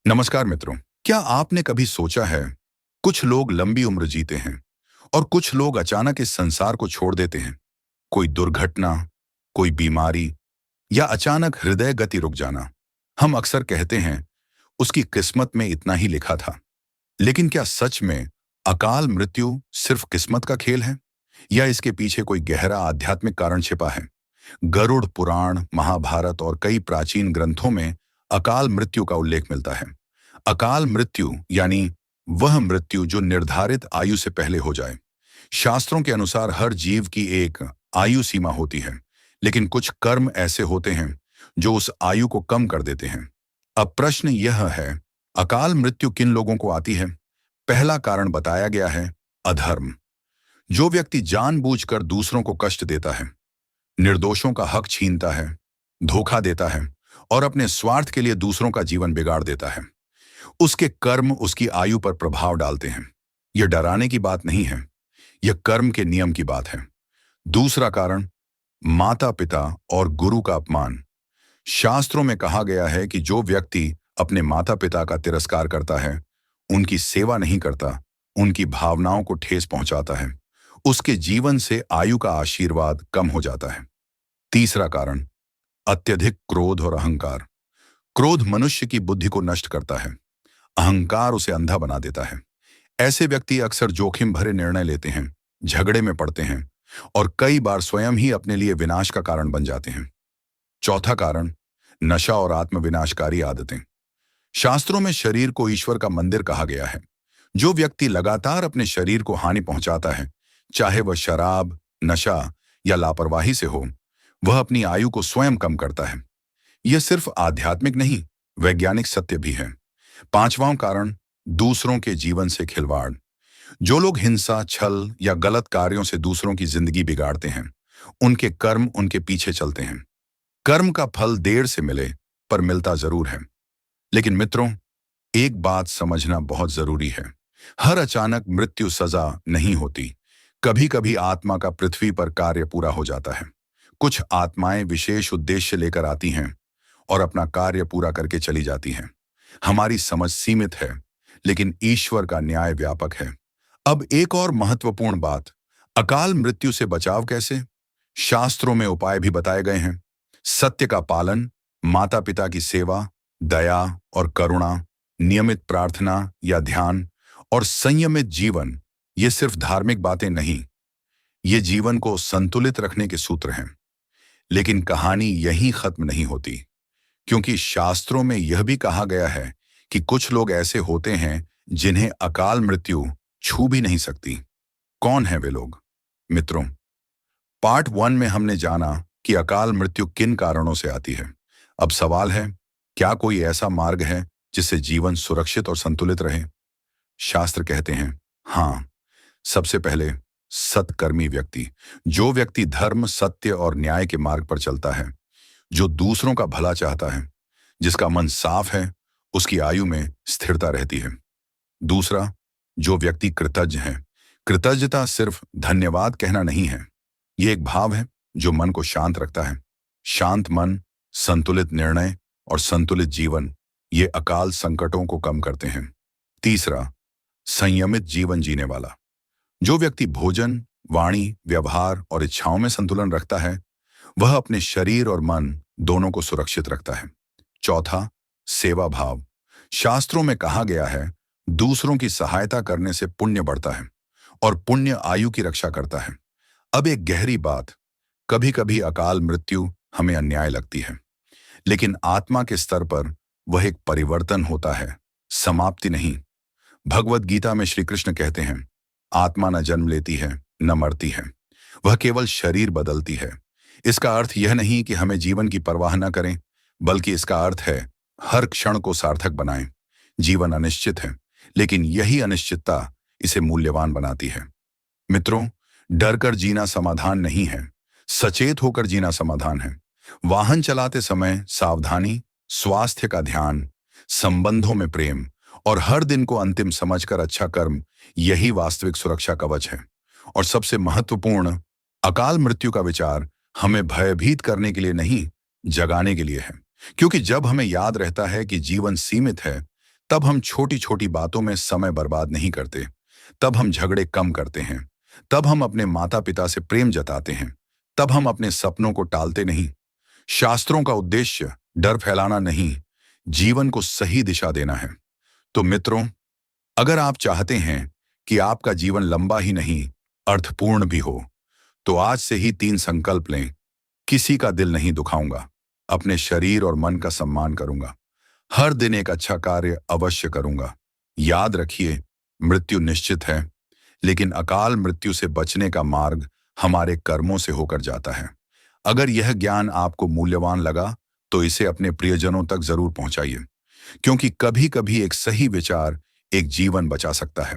नमस्कार मित्रों। क्या आपने कभी सोचा है, कुछ लोग लंबी उम्र जीते हैं और कुछ लोग अचानक इस संसार को छोड़ देते हैं। कोई दुर्घटना, कोई बीमारी या अचानक हृदय गति रुक जाना। हम अक्सर कहते हैं उसकी किस्मत में इतना ही लिखा था। लेकिन क्या सच में अकाल मृत्यु सिर्फ किस्मत का खेल है या इसके पीछे कोई गहरा आध्यात्मिक कारण छिपा है? गरुड़ पुराण, महाभारत और कई प्राचीन ग्रंथों में अकाल मृत्यु का उल्लेख मिलता है। अकाल मृत्यु यानी वह मृत्यु जो निर्धारित आयु से पहले हो जाए। शास्त्रों के अनुसार हर जीव की एक आयु सीमा होती है, लेकिन कुछ कर्म ऐसे होते हैं जो उस आयु को कम कर देते हैं। अब प्रश्न यह है, अकाल मृत्यु किन लोगों को आती है? पहला कारण बताया गया है, अधर्म। जो व्यक्ति जानबूझकर दूसरों को कष्ट देता है, निर्दोषों का हक छीनता है, धोखा देता है और अपने स्वार्थ के लिए दूसरों का जीवन बिगाड़ देता है, उसके कर्म उसकी आयु पर प्रभाव डालते हैं। यह डराने की बात नहीं है, यह कर्म के नियम की बात है। दूसरा कारण, माता पिता और गुरु का अपमान। शास्त्रों में कहा गया है कि जो व्यक्ति अपने माता पिता का तिरस्कार करता है, उनकी सेवा नहीं करता, उनकी भावनाओं को ठेस पहुंचाता है, उसके जीवन से आयु का आशीर्वाद कम हो जाता है। तीसरा कारण, अत्यधिक क्रोध और अहंकार। क्रोध मनुष्य की बुद्धि को नष्ट करता है, अहंकार उसे अंधा बना देता है। ऐसे व्यक्ति अक्सर जोखिम भरे निर्णय लेते हैं, झगड़े में पड़ते हैं और कई बार स्वयं ही अपने लिए विनाश का कारण बन जाते हैं। चौथा कारण, नशा और आत्मविनाशकारी आदतें। शास्त्रों में शरीर को ईश्वर का मंदिर कहा गया है। जो व्यक्ति लगातार अपने शरीर को हानि पहुंचाता है, चाहे वह शराब, नशा या लापरवाही से हो, वह अपनी आयु को स्वयं कम करता है। यह सिर्फ आध्यात्मिक नहीं, वैज्ञानिक सत्य भी है। पांचवां कारण, दूसरों के जीवन से खिलवाड़। जो लोग हिंसा, छल या गलत कार्यों से दूसरों की जिंदगी बिगाड़ते हैं, उनके कर्म उनके पीछे चलते हैं। कर्म का फल देर से मिले, पर मिलता जरूर है। लेकिन मित्रों, एक बात समझना बहुत जरूरी है। हर अचानक मृत्यु सजा नहीं होती। कभी कभी आत्मा का पृथ्वी पर कार्य पूरा हो जाता है। कुछ आत्माएं विशेष उद्देश्य लेकर आती हैं और अपना कार्य पूरा करके चली जाती हैं। हमारी समझ सीमित है, लेकिन ईश्वर का न्याय व्यापक है। अब एक और महत्वपूर्ण बात, अकाल मृत्यु से बचाव कैसे? शास्त्रों में उपाय भी बताए गए हैं। सत्य का पालन, माता पिता की सेवा, दया और करुणा, नियमित प्रार्थना या ध्यान और संयमित जीवन। ये सिर्फ धार्मिक बातें नहीं, ये जीवन को संतुलित रखने के सूत्र हैं। लेकिन कहानी यहीं खत्म नहीं होती, क्योंकि शास्त्रों में यह भी कहा गया है कि कुछ लोग ऐसे होते हैं जिन्हें अकाल मृत्यु छू भी नहीं सकती। कौन है वे लोग? मित्रों, पार्ट 1 में हमने जाना कि अकाल मृत्यु किन कारणों से आती है। अब सवाल है, क्या कोई ऐसा मार्ग है जिससे जीवन सुरक्षित और संतुलित रहे? शास्त्र कहते हैं, हाँ। सबसे पहले, सत्कर्मी व्यक्ति। जो व्यक्ति धर्म, सत्य और न्याय के मार्ग पर चलता है, जो दूसरों का भला चाहता है, जिसका मन साफ है, उसकी आयु में स्थिरता रहती है। दूसरा, जो व्यक्ति कृतज्ञ है। कृतज्ञता सिर्फ धन्यवाद कहना नहीं है, ये एक भाव है जो मन को शांत रखता है। शांत मन, संतुलित निर्णय और संतुलित जीवन, ये अकाल संकटों को कम करते हैं। तीसरा, संयमित जीवन जीने वाला। जो व्यक्ति भोजन, वाणी, व्यवहार और इच्छाओं में संतुलन रखता है, वह अपने शरीर और मन दोनों को सुरक्षित रखता है। चौथा, सेवा भाव। शास्त्रों में कहा गया है, दूसरों की सहायता करने से पुण्य बढ़ता है और पुण्य आयु की रक्षा करता है। अब एक गहरी बात, कभी कभी अकाल मृत्यु हमें अन्याय लगती है, लेकिन आत्मा के स्तर पर वह एक परिवर्तन होता है, समाप्ति नहीं। भगवद गीता में श्री कृष्ण कहते हैं, आत्मा न जन्म लेती है न मरती है, वह केवल शरीर बदलती है। इसका अर्थ यह नहीं कि हमें जीवन की परवाह न करें, बल्कि इसका अर्थ है हर क्षण को सार्थक बनाएं। जीवन अनिश्चित है, लेकिन यही अनिश्चितता इसे मूल्यवान बनाती है। मित्रों, डरकर जीना समाधान नहीं है, सचेत होकर जीना समाधान है। वाहन चलाते समय सावधानी, स्वास्थ्य का ध्यान, संबंधों में प्रेम और हर दिन को अंतिम समझकर अच्छा कर्म, यही वास्तविक सुरक्षा कवच है। और सबसे महत्वपूर्ण, अकाल मृत्यु का विचार हमें भयभीत करने के लिए नहीं, जगाने के लिए है। क्योंकि जब हमें याद रहता है कि जीवन सीमित है, तब हम छोटी छोटी बातों में समय बर्बाद नहीं करते, तब हम झगड़े कम करते हैं, तब हम अपने माता पिता से प्रेम जताते हैं, तब हम अपने सपनों को टालते नहीं। शास्त्रों का उद्देश्य डर फैलाना नहीं, जीवन को सही दिशा देना है। तो मित्रों, अगर आप चाहते हैं कि आपका जीवन लंबा ही नहीं, अर्थपूर्ण भी हो, तो आज से ही 3 संकल्प लें। किसी का दिल नहीं दुखाऊंगा, अपने शरीर और मन का सम्मान करूंगा, हर दिन एक अच्छा कार्य अवश्य करूंगा। याद रखिए, मृत्यु निश्चित है, लेकिन अकाल मृत्यु से बचने का मार्ग हमारे कर्मों से होकर जाता है। अगर यह ज्ञान आपको मूल्यवान लगा, तो इसे अपने प्रियजनों तक जरूर पहुंचाइए, क्योंकि कभी-कभी एक सही विचार एक जीवन बचा सकता है।